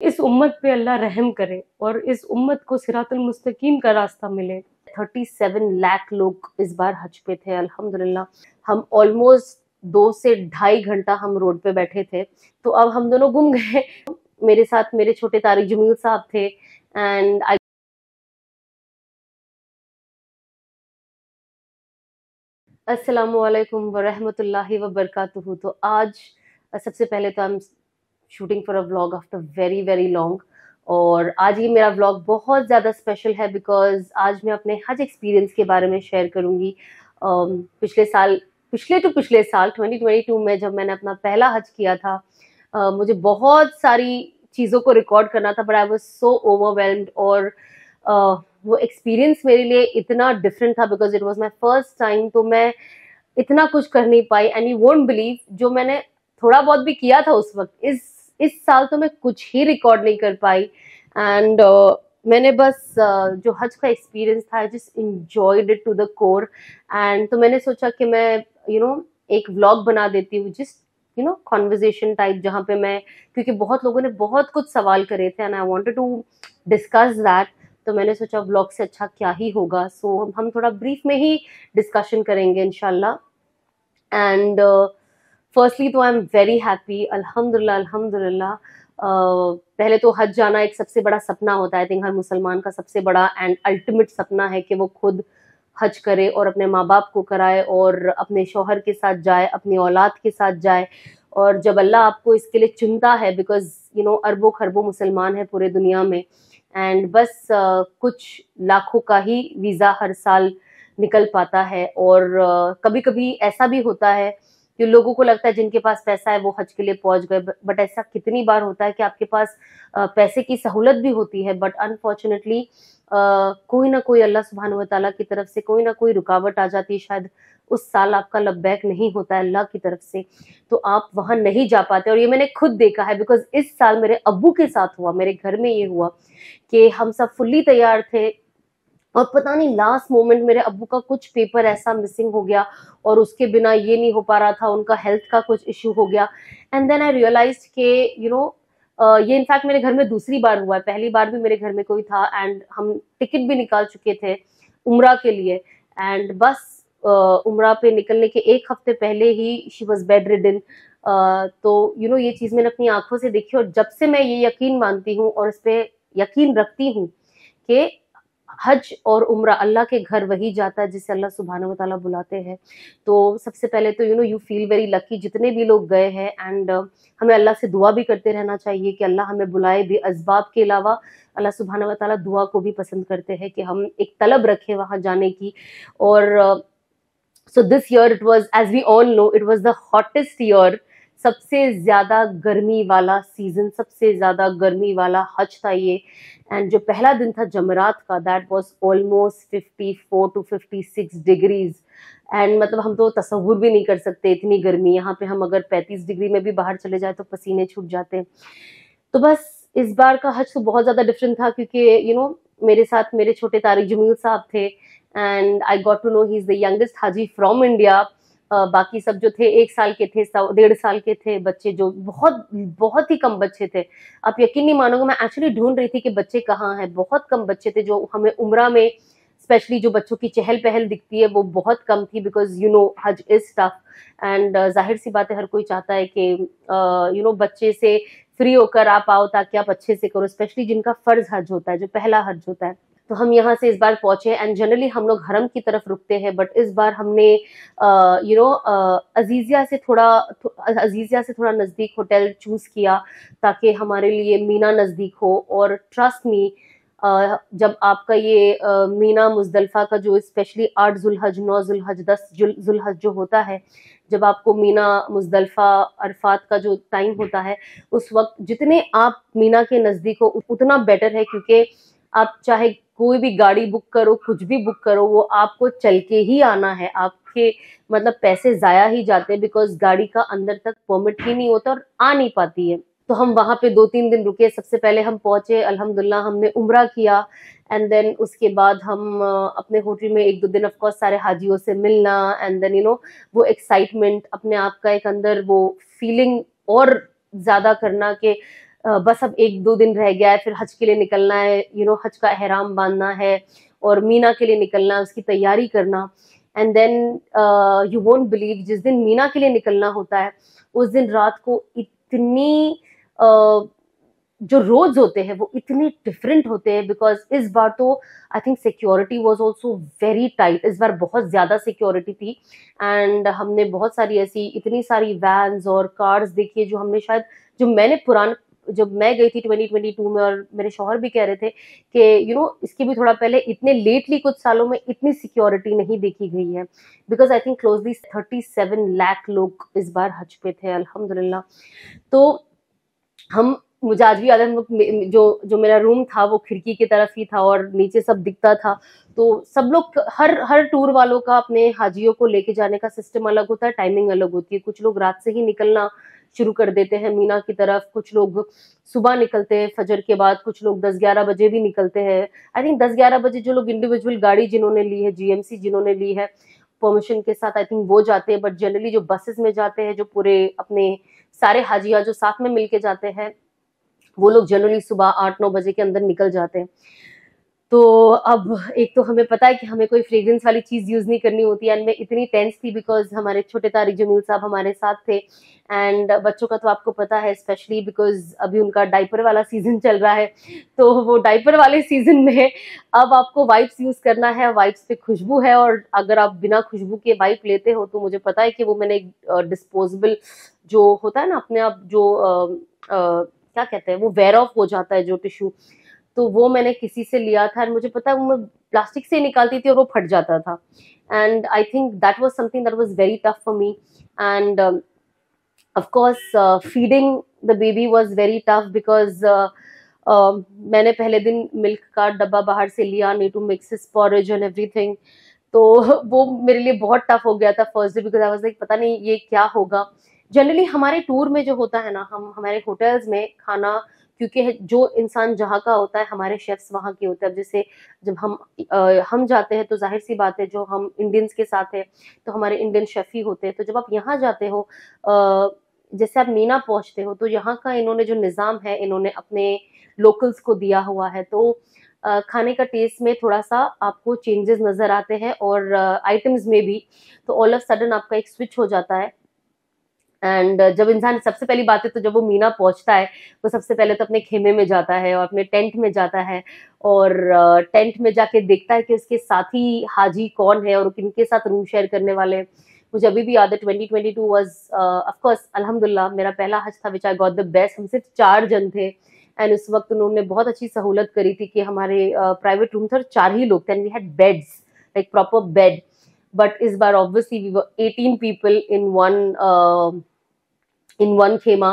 इस उम्मत पे अल्लाह रहम करे और इस उम्मत को सिरातुल मुस्तकीम का रास्ता मिले। 37 लाख लोग इस बार हज पे थे अल्हम्दुलिल्लाह। हम ऑलमोस्ट 2 से ढाई घंटा हम रोड पे बैठे थे। तो अब हम दोनों गुम गए। मेरे साथ मेरे छोटे तारिक जमील साहब थे एंड अस्सलामु अलैकुम वरहमतुल्लाहि वबरकातुहू। तो आज सबसे पहले तो I am shooting for a vlog after very very long, और आज ये मेरा व्लॉग बहुत ज़्यादा स्पेशल है बिकॉज आज मैं अपने हज एक्सपीरियंस के बारे में शेयर करूँगी। पिछले साल 2022 में जब मैंने अपना पहला हज किया था, मुझे बहुत सारी चीज़ों को रिकॉर्ड करना था, but I was so overwhelmed. और वो एक्सपीरियंस मेरे लिए इतना डिफरेंट था because it was my first time. तो मैं इतना कुछ कर नहीं पाई एंड यू वोंट बिलीव, जो मैंने थोड़ा बहुत भी किया था उस वक्त, इस साल तो मैं कुछ ही रिकॉर्ड नहीं कर पाई। एंड मैंने बस जो हज का एक्सपीरियंस था, I just enjoyed it to the core. And तो मैंने सोचा कि मैं एक व्लॉग बना देती हूँ, जस्ट कॉन्वर्जेशन टाइप, जहाँ पे मैं, क्योंकि बहुत लोगों ने बहुत कुछ सवाल करे थे and I wanted to discuss that. तो मैंने सोचा व्लॉग से अच्छा क्या ही होगा। सो हम थोड़ा ब्रीफ में ही डिस्कशन करेंगे इंशाल्लाह। एंड फर्स्टली तो आई एम वेरी हैप्पी, अल्हम्दुलिल्लाह अल्हम्दुलिल्लाह। पहले तो हज जाना एक सबसे बड़ा सपना होता है, आई थिंक हर मुसलमान का सबसे बड़ा एंड अल्टीमेट सपना है कि वो खुद हज करे और अपने माँ बाप को कराए और अपने शौहर के साथ जाए, अपनी औलाद के साथ जाए। और जब अल्लाह आपको इसके लिए चुनता है, बिकॉज अरबों खरबों मुसलमान है पूरे दुनिया में, एंड बस कुछ लाखों का ही वीज़ा हर साल निकल पाता है। और कभी कभी ऐसा भी होता है कि लोगों को लगता है जिनके पास पैसा है वो हज के लिए पहुंच गए, बट ऐसा कितनी बार होता है कि आपके पास पैसे की सहूलत भी होती है, बट अनफॉर्चुनेटली कोई ना कोई अल्लाह सुब्हानहू व तआला की तरफ से कोई ना कोई रुकावट आ जाती है। शायद उस साल आपका लब्बैक नहीं होता है अल्लाह की तरफ से, तो आप वहां नहीं जा पाते। और ये मैंने खुद देखा है बिकॉज इस साल मेरे अब्बू के साथ हुआ, मेरे घर में ये हुआ कि हम सब फुल्ली तैयार थे और पता नहीं लास्ट मोमेंट मेरे अब्बू का कुछ पेपर ऐसा मिसिंग हो गया और उसके बिना ये नहीं हो पा रहा था, उनका हेल्थ का कुछ इश्यू हो गया। एंड देन आई रियलाइज्ड कि ये इनफैक्ट मेरे घर में दूसरी बार हुआ है। पहली बार भी मेरे घर में कोई था एंड हम टिकट भी निकाल चुके थे उम्रा के लिए, एंड बस उम्रा पे निकलने के एक हफ्ते पहले ही शी वॉज बेड रिडन। तो ये चीज़ मैंने अपनी आंखों से देखी, और जब से मैं ये यकीन मानती हूँ और इस पे यकीन रखती हूँ कि हज और उम्रा अल्लाह के घर वही जाता है जिसे अल्लाह सुब्हानहू व तआला बुलाते हैं। तो सबसे पहले तो यू फील वेरी लकी जितने भी लोग गए हैं, एंड हमें अल्लाह से दुआ भी करते रहना चाहिए कि अल्लाह हमें बुलाए भी। असबाब के अलावा अल्लाह सुब्हानहू व तआला दुआ को भी पसंद करते हैं कि हम एक तलब रखें वहां जाने की। और so this year it was, as we all know, it was the hottest year. सबसे ज्यादा गर्मी वाला सीजन, सबसे ज्यादा गर्मी वाला हज था ये। एंड जो पहला दिन था जमरात का, that was almost 54 to 56 degrees. And मतलब हम तो तसव्वुर भी नहीं कर सकते इतनी गर्मी। यहाँ पे हम अगर 35 डिग्री में भी बाहर चले जाए तो पसीने छूट जाते हैं। तो बस इस बार का हज तो बहुत ज्यादा डिफरेंट था क्योंकि मेरे साथ मेरे छोटे तारिक जमील साहब थे and I got to know he is the youngest हाजी फ्रॉम इंडिया। बाकी सब जो थे 1 साल के थे, 1.5 साल के थे बच्चे, जो बहुत बहुत ही कम बच्चे थे। आप यकीन नहीं मानोगे, मैं एक्चुअली ढूंढ रही थी कि बच्चे कहाँ हैं। बहुत कम बच्चे थे जो हमें उम्रा में, स्पेशली जो बच्चों की चहल पहल दिखती है वो बहुत कम थी बिकॉज हज इज टफ। एंड जाहिर सी बात है, हर कोई चाहता है कि बच्चे से फ्री होकर आप आओ ताकि आप अच्छे से करो, स्पेशली जिनका फर्ज हज होता है, जो पहला हज होता है। तो हम यहाँ से इस बार पहुंचे एंड जनरली हम लोग हरम की तरफ रुकते हैं, बट इस बार हमने अजीजिया से थोड़ा नजदीक होटल चूज किया ताकि हमारे लिए मीना नजदीक हो। और ट्रस्ट मी, जब आपका ये मीना मुजदलफा का जो स्पेशली 8 जुलहज, 9 जुलहज, 10 जुलहज जो होता है, जब आपको मीना मुजदलफा अरफात का जो टाइम होता है, उस वक्त जितने आप मीना के नजदीक हो उतना बेटर है, क्योंकि आप चाहे कोई भी गाड़ी बुक करो, कुछ भी बुक करो, वो आपको चल के ही आना है। आपके मतलब पैसे जाया ही जाते हैं बिकॉज गाड़ी का अंदर तक परमिट ही नहीं होता और आ नहीं पाती है। तो हम वहां पे 2-3 दिन रुके। सबसे पहले हम पहुंचे, अल्हम्दुलिल्लाह हमने उम्रा किया एंड देन उसके बाद हम अपने होटल में 1-2 दिन ऑफकोर्स सारे हाजियों से मिलना, एंड देन वो एक्साइटमेंट, अपने आप का एक अंदर वो फीलिंग और ज्यादा करना कि बस अब 1-2 दिन रह गया है, फिर हज के लिए निकलना है, हज का एहराम बांधना है और मीना के लिए निकलना है, उसकी तैयारी करना। And then you won't believe, जिस दिन मीना के लिए निकलना होता है उस दिन रात को इतनी जो रोड्स होते हैं वो इतने डिफरेंट होते हैं, बिकॉज इस बार तो I think security was also very tight. इस बार बहुत ज्यादा सिक्योरिटी थी एंड हमने बहुत सारी ऐसी इतनी सारी वैन्स और कार्स देखी जो हमने शायद, जो मैंने जब मैं गई थी 2022 में, और मेरे शौहर भी कह रहे थे कि इसके भी थोड़ा पहले इतने लेटली कुछ सालों में इतनी सिक्योरिटी नहीं देखी गई है, because I think closely 37 lakh लोग इस बार हज पे थे अल्हम्दुलिल्लाह। तो मुझे आज भी याद है, जो मेरा रूम था वो खिड़की की तरफ ही था और नीचे सब दिखता था। तो सब लोग, हर टूर वालों का अपने हाजियों को लेके जाने का सिस्टम अलग होता है, टाइमिंग अलग होती है। कुछ लोग रात से ही निकलना शुरू कर देते हैं मीना की तरफ, कुछ लोग सुबह निकलते हैं फजर के बाद, कुछ लोग 10-11 बजे भी निकलते हैं। आई थिंक 10-11 बजे जो लोग इंडिविजुअल गाड़ी जिन्होंने ली है, जीएमसी जिन्होंने ली है परमिशन के साथ, आई थिंक वो जाते हैं। बट जनरली जो बसेस में जाते हैं, जो पूरे अपने सारे हाजिया जो साथ में मिलके जाते हैं, वो लोग जनरली सुबह 8-9 बजे के अंदर निकल जाते हैं। तो अब एक तो हमें पता है कि हमें कोई फ्रेग्रेंस वाली चीज यूज नहीं करनी होती है, एंड मैं इतनी टेंस थी बिकॉज हमारे छोटे तारिक जमील साहब हमारे साथ थे। एंड बच्चों का तो आपको पता है, स्पेशली बिकॉज अभी उनका डाइपर वाला सीजन चल रहा है, तो वो डाइपर वाले सीजन में अब आपको वाइप्स यूज करना है, वाइप्स पे खुशबू है, और अगर आप बिना खुशबू के वाइप लेते हो तो मुझे पता है कि वो मैंने डिस्पोजेबल जो होता है ना अपने आप, जो क्या कहते हैं, वो वेयर ऑफ हो जाता है जो टिश्यू, तो वो मैंने किसी से लिया था। और मुझे पता है वो मैं प्लास्टिक से निकालती थी और वो फट जाता था। And I think that was something that was very tough for me. And of course feeding the baby was very tough because मैंने पहले दिन मिल्क का डब्बा बाहर से लिया, need to mix his porridge and everything. तो वो मेरे लिए बहुत टफ हो गया था first day, because I was like पता नहीं ये क्या होगा। जनरली हमारे टूर में जो होता है ना, हमारे होटल्स में खाना, क्योंकि जो इंसान जहाँ का होता है हमारे शेफ्स वहाँ के होते हैं। अब जैसे जब हम जाते हैं तो जाहिर सी बात है, जो हम इंडियंस के साथ है तो हमारे इंडियन शेफ ही होते हैं। तो जब आप यहाँ जाते हो, जैसे आप मीना पहुंचते हो, तो यहाँ का इन्होंने जो निज़ाम है, इन्होंने अपने लोकल्स को दिया हुआ है। तो खाने का टेस्ट में थोड़ा सा आपको चेंजेस नजर आते हैं, और आइटम्स में भी। तो ऑल ऑफ सडन आपका एक स्विच हो जाता है। एंड जब इंसान, सबसे पहली बात है तो जब वो मीना पहुंचता है तो सबसे पहले तो अपने खेमे में जाता है और अपने टेंट में जाता है, और टेंट में जाके देखता है कि उसके साथी हाजी कौन है और किनके साथ रूम शेयर करने वाले। मुझे अभी भी याद है 2022 वाज ऑफ कोर्स अल्हम्दुलिल्लाह मेरा पहला हज था, विच आई गॉट द बेस्ट। हम सिर्फ 4 जन थे, एंड उस वक्त उन्होंने बहुत अच्छी सहूलत करी थी कि हमारे प्राइवेट रूम था, 4 ही लोग थे, and we had beds, like proper bed. But इस बार obviously we were 18 people in one खेमा।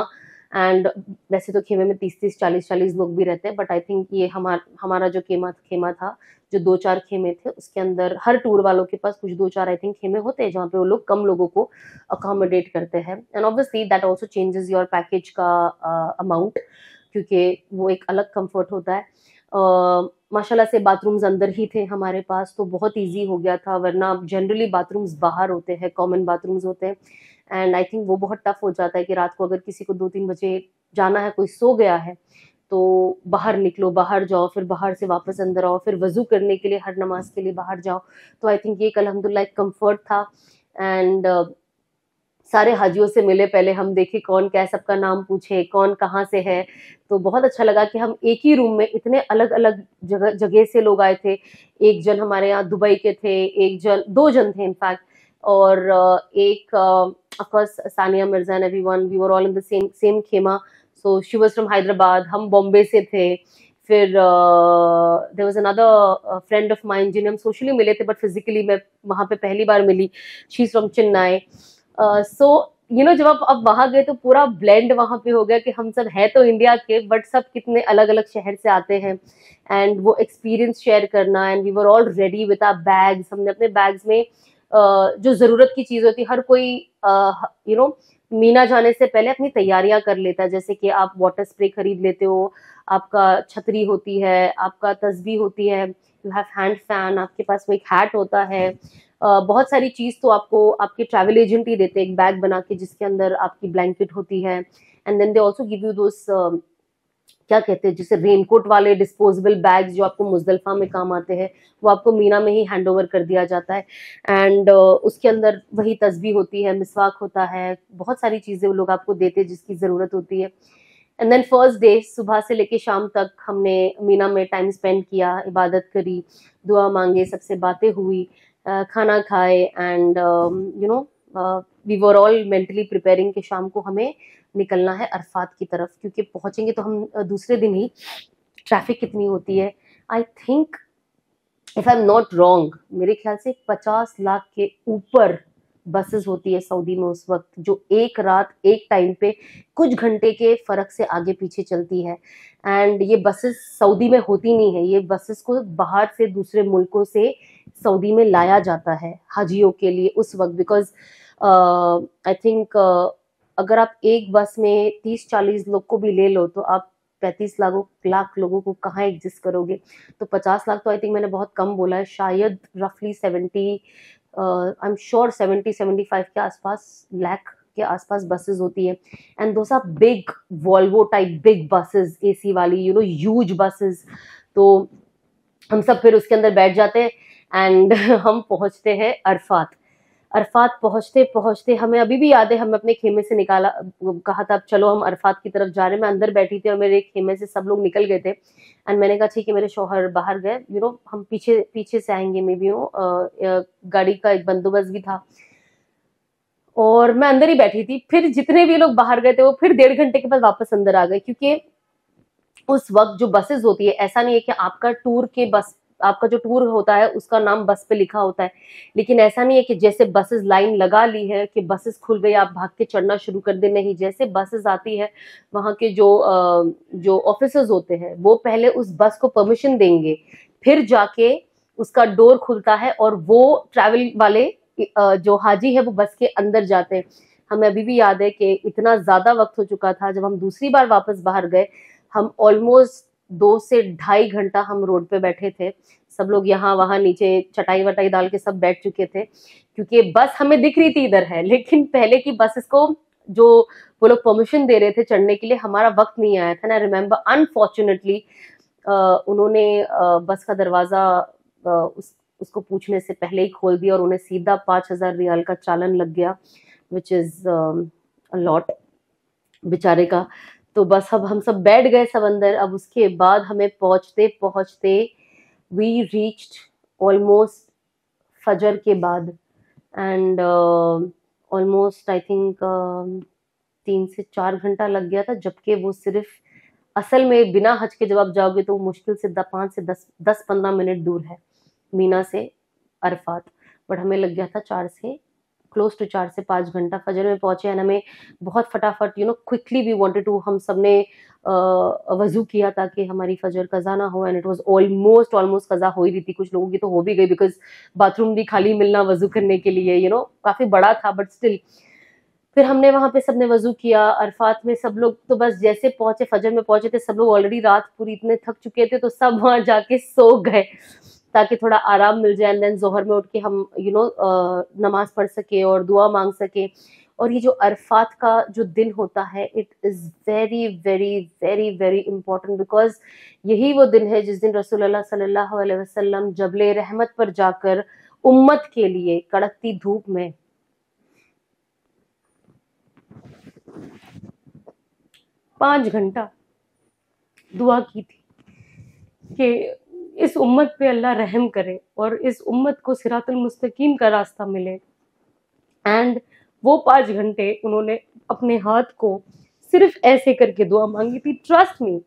एंड वैसे तो खेमे में 30-30, 40-40 लोग भी रहते हैं, बट आई थिंक ये हमारा जो खेमा था, जो 2-4 खेमे थे, उसके अंदर हर टूर वालों के पास कुछ 2-4 आई थिंक खेमे होते हैं जहाँ पे वो लोग कम लोगों को अकोमोडेट करते हैं। And obviously that also changes your package का अमाउंट, क्योंकि वो एक अलग कंफर्ट होता है। माशाल्लाह से बाथरूम्स अंदर ही थे हमारे पास, तो बहुत इजी हो गया था, वरना जनरली बाथरूम्स बाहर होते हैं, कॉमन बाथरूम्स होते हैं। एंड आई थिंक वो बहुत टफ हो जाता है कि रात को अगर किसी को 2-3 बजे जाना है, कोई सो गया है, तो बाहर निकलो, बाहर जाओ, फिर बाहर से वापस अंदर आओ, फिर वजू करने के लिए, हर नमाज के लिए बाहर जाओ। तो आई थिंक ये एक अल्हम्दुलिल्लाह एक कम्फर्ट था। एंड सारे हाजियों से मिले, पहले हम देखे कौन क्या है, सबका नाम पूछे, कौन कहाँ से है। तो बहुत अच्छा लगा कि हम एक ही रूम में इतने अलग अलग जगह से लोग आए थे। एक जन हमारे यहाँ दुबई के थे, एक जन, 2 जन थे इनफैक्ट, और एक of course Sania Mirza and everyone, we were all in the same खेमा। So she was from Hyderabad, हम बॉम्बे से थे। फिर there was another friend of mine जिन्हें हम सोशली मिले थे, बट फिजिकली मैं वहाँ पे पहली बार मिली। She is from Chennai. So जब आप वहां गए तो पूरा ब्लेंड वहां पे हो गया कि हम सब है तो इंडिया के, बट सब कितने अलग अलग शहर से आते हैं। एंड वो एक्सपीरियंस शेयर करना, and we were all ready with our bags. हमने अपने बैग्स में जो जरूरत की चीज होती, हर कोई मीना जाने से पहले अपनी तैयारियां कर लेता है, जैसे कि आप वाटर स्प्रे खरीद लेते हो, आपका छतरी होती है, आपका तस्बीह होती है, यू हैव हैंड फैन, आपके पास वो एक हैट होता है। बहुत सारी चीज तो आपको आपके ट्रैवल एजेंट ही देते हैं, एक बैग बना के जिसके अंदर आपकी ब्लैंकेट होती है। And then they also give you those क्या कहते हैं, जैसे रेनकोट वाले डिस्पोजेबल बैग्स जो आपको मुजदलिफा में काम आते हैं, वो आपको मीना में ही हैंड ओवर कर दिया जाता है। एंड उसके अंदर वही तस्बीह होती है, मिसवाक होता है, बहुत सारी चीजें वो लोग आपको देते हैं जिसकी जरूरत होती है। एंड देन फर्स्ट डे सुबह से लेके शाम तक हमने मीना में टाइम स्पेंड किया, इबादत करी, दुआ मांगे, सबसे बातें हुई, खाना खाए, and you know we were all mentally preparing कि शाम को हमें निकलना है अरफात की तरफ, क्योंकि पहुंचेंगे तो हम दूसरे दिन ही। ट्रैफिक कितनी होती है, I think if I am not wrong, मेरे ख्याल से 50 लाख के ऊपर बसेस होती है सऊदी में उस वक्त, जो एक रात एक टाइम पे कुछ घंटे के फर्क से आगे पीछे चलती है। एंड ये बसेस सऊदी में होती नहीं है, ये बसेस को बाहर से दूसरे मुल्कों से सऊदी में लाया जाता है हाजियों के लिए उस वक्त, बिकॉज आई थिंक अगर आप एक बस में 30-40 लोग को भी ले लो तो आप 35 लाख लोगों को कहाँ एग्जिस्ट करोगे। तो 50 लाख तो आई थिंक मैंने बहुत कम बोला है, शायद रफली 70, आई एम श्योर 70-75 के आसपास लाख के आसपास बसेस होती है। And those are big Volvo type big buses, AC वाली, यू नो, ह्यूज बसेस। तो हम सब फिर उसके अंदर बैठ जाते हैं एंड हम पहुंचते हैं अरफात। अरफात पहुंचते पहुंचते हमें अभी भी याद है, हमें अपने खेमे से निकाला, कहा था चलो हम अरफात की तरफ जा रहे हैं। मैं अंदर बैठी थी और मेरे खेमे से सब लोग निकल गए थे। एंड मैंने कहा ठीक है, मेरे शौहर बाहर गए, यू नो हम पीछे पीछे से आएंगे, मे बी गाड़ी का एक बंदोबस्त भी था। और मैं अंदर ही बैठी थी। फिर जितने भी लोग बाहर गए थे वो फिर 1.5 घंटे के बाद वापस अंदर आ गए, क्योंकि उस वक्त जो बसेस होती है, ऐसा नहीं है कि आपका टूर के बस, आपका जो टूर होता है उसका नाम बस पे लिखा होता है, लेकिन ऐसा नहीं है कि जैसे बसेस लाइन लगा ली है कि बसेस खुल गई आप भाग के चढ़ना शुरू कर दे, नहीं। जैसे बसेस आती है, वहां के जो ऑफिसर्स होते हैं वो पहले उस बस को परमिशन देंगे, फिर जाके उसका डोर खुलता है और वो ट्रैवल वाले जो हाजी है वो बस के अंदर जाते हैं। हमें अभी भी याद है कि इतना ज्यादा वक्त हो चुका था जब हम दूसरी बार वापस बाहर गए, हम ऑलमोस्ट 2 से 2.5 घंटा हम रोड पे बैठे थे। सब लोग यहाँ वहां नीचे चटाई वटाई डाल के सब बैठ चुके थे, क्योंकि बस हमें दिख रही थी इधर है, लेकिन पहले की बसेस को जो वो लोग परमिशन दे रहे थे चढ़ने के लिए, हमारा वक्त नहीं आया था ना। रिमेम्बर अनफॉर्चुनेटली उन्होंने बस का दरवाजा उसको पूछने से पहले ही खोल दिया और उन्हें सीधा 5,000 रियाल का चालन लग गया, विच इज लॉट बेचारे का। तो बस अब हम सब बैठ गए सब अंदर। अब उसके बाद हमें पहुंचते पहुंचते वी रीच्ड ऑलमोस्ट फजर के बाद, एंड ऑलमोस्ट आई थिंक 3 से 4 घंटा लग गया था, जबकि वो सिर्फ असल में बिना हज के जब आप जाओगे तो मुश्किल से 5 से 10-15 मिनट दूर है मीना से अरफात, बट हमें लग गया था 4 से 5 घंटा। फजर में पहुंचे एंड हमें बहुत फटाफट, you know, quickly we wanted to, हम सबने वजू किया ताकि हमारी फजर कज़ा ना हो। एंड इट वाज ऑलमोस्ट कज़ा हो ही रही थी, कुछ लोगों की तो हो भी गई, बिकॉज बाथरूम भी खाली मिलना वजू करने के लिए, यू नो, काफी बड़ा था, बट स्टिल। फिर हमने वहां पे सबने वजू किया। अरफात में सब लोग तो बस जैसे पहुंचे, फजर में पहुंचे थे, सब लोग ऑलरेडी रात पूरी इतने थक चुके थे तो सब वहां जाके सो गए ताकि थोड़ा आराम मिल जाए। एंड देन जोहर में उठ के हम, यू नो, नमाज पढ़ सके और दुआ मांग सके। और ये जो अरफात का जो दिन होता है, it is very very very very important, because यही वो दिन है जिस दिन रसूलुल्लाह सल्लल्लाहु अलैहि वसल्लम जबले रहमत पर जाकर उम्मत के लिए कड़कती धूप में 5 घंटा दुआ की थी कि इस उम्मत पे अल्लाह रहम करे और इस उम्मत को सिरातुल मुस्तकीम का रास्ता मिले। एंड वो 5 घंटे उन्होंने अपने हाथ को सिर्फ ऐसे करके दुआ मांगी थी। ट्रस्ट मी,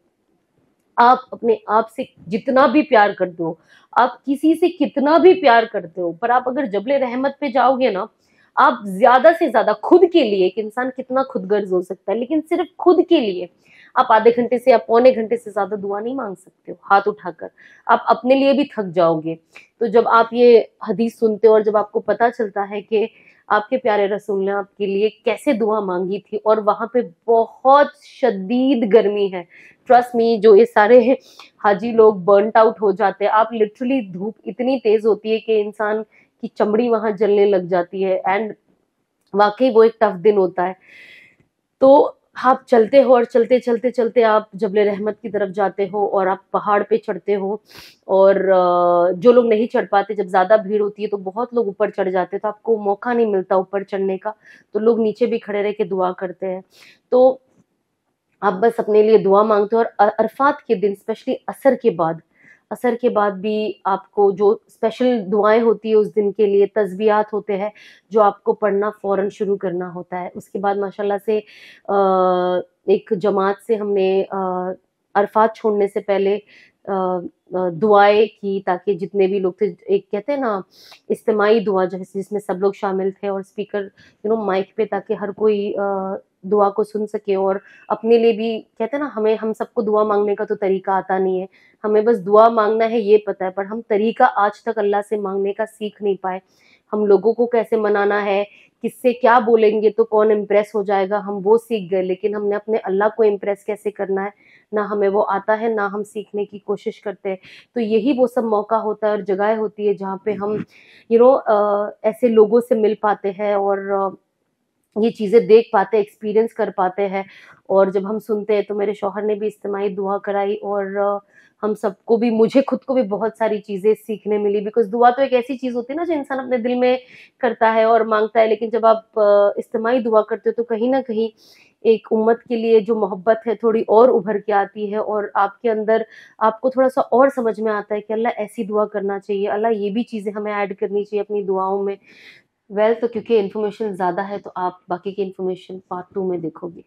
आप अपने आप से जितना भी प्यार करते हो, आप किसी से कितना भी प्यार करते हो, पर आप अगर जबले रहमत पे जाओगे ना, आप ज्यादा से ज्यादा खुद के लिए, एक इंसान कितना खुदगर्ज हो सकता है, लेकिन सिर्फ खुद के लिए आप आधे घंटे से या पौने घंटे से ज्यादा दुआ नहीं मांग सकते हो हाथ उठाकर। आप अपने लिए भी थक जाओगे। तो जब आप ये हदीस सुनते हो और जब आपको पता चलता है कि आपके प्यारे रसूल ने आपके लिए कैसे दुआ मांगी थी, और वहां पे बहुत शदीद गर्मी है, ट्रस्ट मी, जो ये सारे हाजी लोग बर्नट आउट हो जाते हैं। आप लिटरली, धूप इतनी तेज होती है कि इंसान की चमड़ी वहां जलने लग जाती है। एंड वाकई वो एक टफ दिन होता है। तो आप चलते हो और चलते चलते चलते आप जबले रहमत की तरफ जाते हो और आप पहाड़ पे चढ़ते हो। और जो लोग नहीं चढ़ पाते, जब ज्यादा भीड़ होती है तो बहुत लोग ऊपर चढ़ जाते हैं, तो आपको मौका नहीं मिलता ऊपर चढ़ने का, तो लोग नीचे भी खड़े रह के दुआ करते हैं। तो आप बस अपने लिए दुआ मांगते हो। और अरफात के दिन स्पेशली असर के बाद भी आपको जो स्पेशल दुआएं होती है उस दिन के लिए, तस्बीहात होते हैं जो आपको पढ़ना फौरन शुरू करना होता है। उसके बाद माशाल्लाह से एक जमात से हमने अरफात छोड़ने से पहले दुआएं की, ताकि जितने भी लोग थे, एक कहते हैं ना इज्तिमाई दुआ, जैसे जिसमें सब लोग शामिल थे, और स्पीकर माइक पे, ताकि हर कोई दुआ को सुन सके। और अपने लिए भी कहते हैं ना, हम सबको दुआ मांगने का तो तरीका आता नहीं है, हमें बस दुआ मांगना है ये पता है, पर हम तरीका आज तक अल्लाह से मांगने का सीख नहीं पाए। हम लोगों को कैसे मनाना है, किससे क्या बोलेंगे तो कौन इम्प्रेस हो जाएगा, हम वो सीख गए, लेकिन हमने अपने अल्लाह को इम्प्रेस कैसे करना है, ना हमें वो आता है, ना हम सीखने की कोशिश करते हैं। तो यही वो सब मौका होता है और जगह होती है जहाँ पे हम ऐसे लोगों से मिल पाते हैं और ये चीजें देख पाते हैं, एक्सपीरियंस कर पाते हैं। और जब हम सुनते हैं, तो मेरे शौहर ने भी इज्तिमाई दुआ कराई, और हम सबको भी, मुझे खुद को भी बहुत सारी चीजें सीखने मिली। बिकॉज दुआ तो एक ऐसी चीज होती है ना जो इंसान अपने दिल में करता है और मांगता है, लेकिन जब आप इज्तिमाई दुआ करते हो तो कहीं ना कहीं एक उम्मत के लिए जो मोहब्बत है थोड़ी और उभर के आती है, और आपके अंदर आपको थोड़ा सा और समझ में आता है कि अल्लाह ऐसी दुआ करना चाहिए, अल्लाह ये भी चीजें हमें ऐड करनी चाहिए अपनी दुआओं में। तो क्योंकि इन्फॉर्मेशन ज़्यादा है, तो आप बाकी की इन्फॉर्मेशन पार्ट 2 में देखोगे।